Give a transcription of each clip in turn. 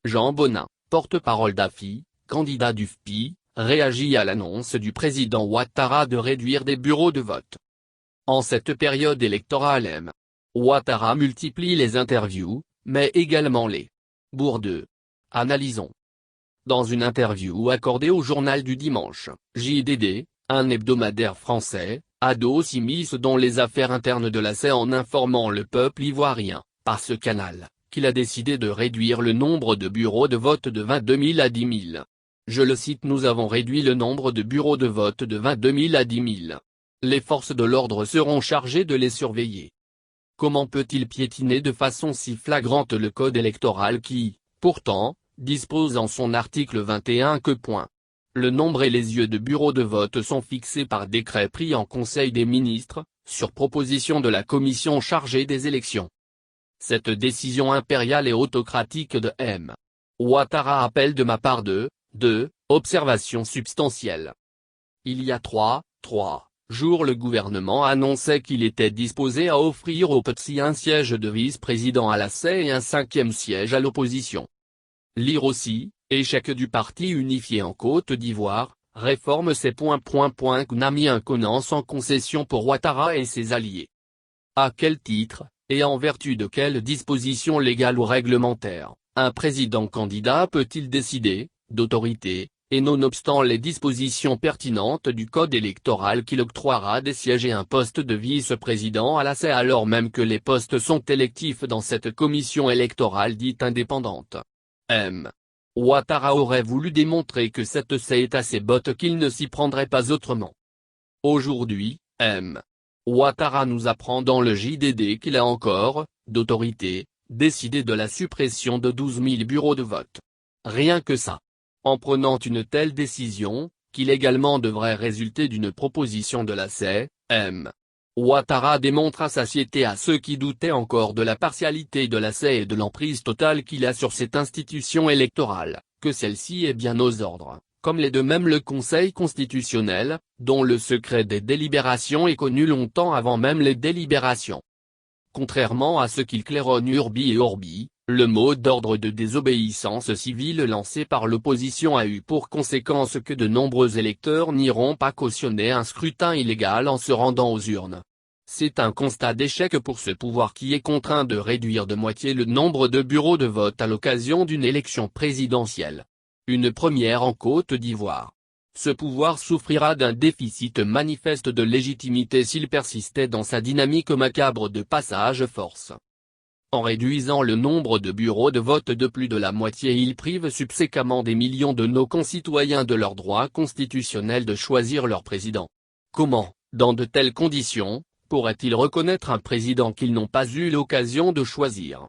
Jean Bonin, porte-parole d'AFI, candidat du FPI, réagit à l'annonce du président Ouattara de réduire des bureaux de vote. En cette période électorale Ouattara multiplie les interviews, mais également les bourdes. Analysons. Dans une interview accordée au journal du dimanche, JDD, un hebdomadaire français, Ado s'immisce dans les affaires internes de la CEI en informant le peuple ivoirien, par ce canal, qu'il a décidé de réduire le nombre de bureaux de vote de 22 000 à 10 000. Je le cite: nous avons réduit le nombre de bureaux de vote de 22 000 à 10 000. Les forces de l'ordre seront chargées de les surveiller. Comment peut-il piétiner de façon si flagrante le code électoral qui, pourtant, dispose en son article 21 que le nombre et les lieux de bureaux de vote sont fixés par décret pris en Conseil des ministres, sur proposition de la commission chargée des élections. Cette décision impériale et autocratique de M. Ouattara appelle de ma part deux observations substantielles. Il y a trois jours, le gouvernement annonçait qu'il était disposé à offrir aux petits un siège de vice-président à la CEI et un 5e siège à l'opposition. Lire aussi, échec du parti unifié en Côte d'Ivoire, réforme ses Gnami Inconan sans concession pour Ouattara et ses alliés. À quel titre, et en vertu de quelles dispositions légales ou réglementaires, un président candidat peut-il décider, d'autorité, et nonobstant les dispositions pertinentes du code électoral qu'il octroiera des sièges et un poste de vice-président à la CEI alors même que les postes sont électifs dans cette commission électorale dite indépendante. M. Ouattara aurait voulu démontrer que cette CEI est assez botte qu'il ne s'y prendrait pas autrement. Aujourd'hui, M. Ouattara nous apprend dans le JDD qu'il a encore, d'autorité, décidé de la suppression de 12 000 bureaux de vote. Rien que ça. En prenant une telle décision, qui légalement devrait résulter d'une proposition de la CEI, M. Ouattara démontre à satiété à ceux qui doutaient encore de la partialité de la CEI et de l'emprise totale qu'il a sur cette institution électorale, que celle-ci est bien aux ordres, comme l'est de même le Conseil constitutionnel, dont le secret des délibérations est connu longtemps avant même les délibérations. Contrairement à ce qu'il claironne urbi et orbi, le mot d'ordre de désobéissance civile lancé par l'opposition a eu pour conséquence que de nombreux électeurs n'iront pas cautionner un scrutin illégal en se rendant aux urnes. C'est un constat d'échec pour ce pouvoir qui est contraint de réduire de moitié le nombre de bureaux de vote à l'occasion d'une élection présidentielle. Une première en Côte d'Ivoire. Ce pouvoir souffrira d'un déficit manifeste de légitimité s'il persistait dans sa dynamique macabre de passage force. En réduisant le nombre de bureaux de vote de plus de la moitié, il prive subséquemment des millions de nos concitoyens de leur droit constitutionnel de choisir leur président. Comment, dans de telles conditions, pourraient-ils reconnaître un président qu'ils n'ont pas eu l'occasion de choisir?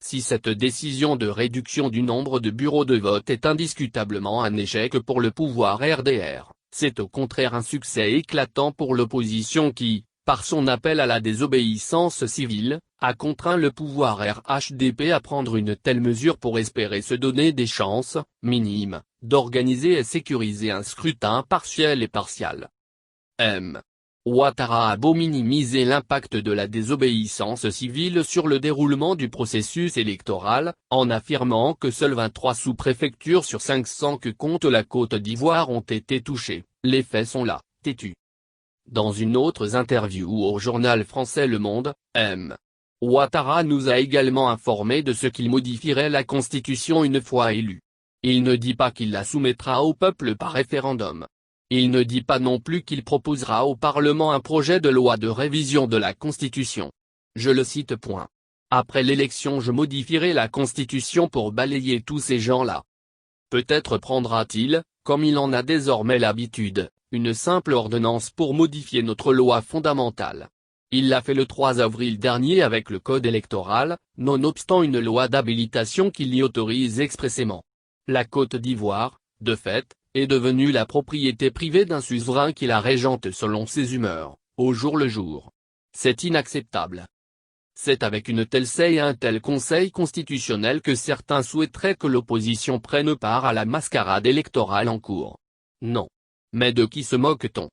Si cette décision de réduction du nombre de bureaux de vote est indiscutablement un échec pour le pouvoir RDR, c'est au contraire un succès éclatant pour l'opposition qui, par son appel à la désobéissance civile, a contraint le pouvoir RHDP à prendre une telle mesure pour espérer se donner des chances, minimes, d'organiser et sécuriser un scrutin partiel et partial. M. Ouattara a beau minimiser l'impact de la désobéissance civile sur le déroulement du processus électoral, en affirmant que seules 23 sous-préfectures sur 500 que compte la Côte d'Ivoire ont été touchées, les faits sont là, têtus. Dans une autre interview au journal français Le Monde, M. Ouattara nous a également informé de ce qu'il modifierait la Constitution une fois élu. Il ne dit pas qu'il la soumettra au peuple par référendum. Il ne dit pas non plus qu'il proposera au Parlement un projet de loi de révision de la Constitution. Je le cite. Après l'élection je modifierai la Constitution pour balayer tous ces gens-là. Peut-être prendra-t-il, comme il en a désormais l'habitude, une simple ordonnance pour modifier notre loi fondamentale. Il l'a fait le 3 avril dernier avec le code électoral, nonobstant une loi d'habilitation qui l'y autorise expressément. La Côte d'Ivoire, de fait, est devenue la propriété privée d'un suzerain qui la régente selon ses humeurs, au jour le jour. C'est inacceptable. C'est avec une telle CEI et un tel Conseil constitutionnel que certains souhaiteraient que l'opposition prenne part à la mascarade électorale en cours. Non. Mais de qui se moque-t-on?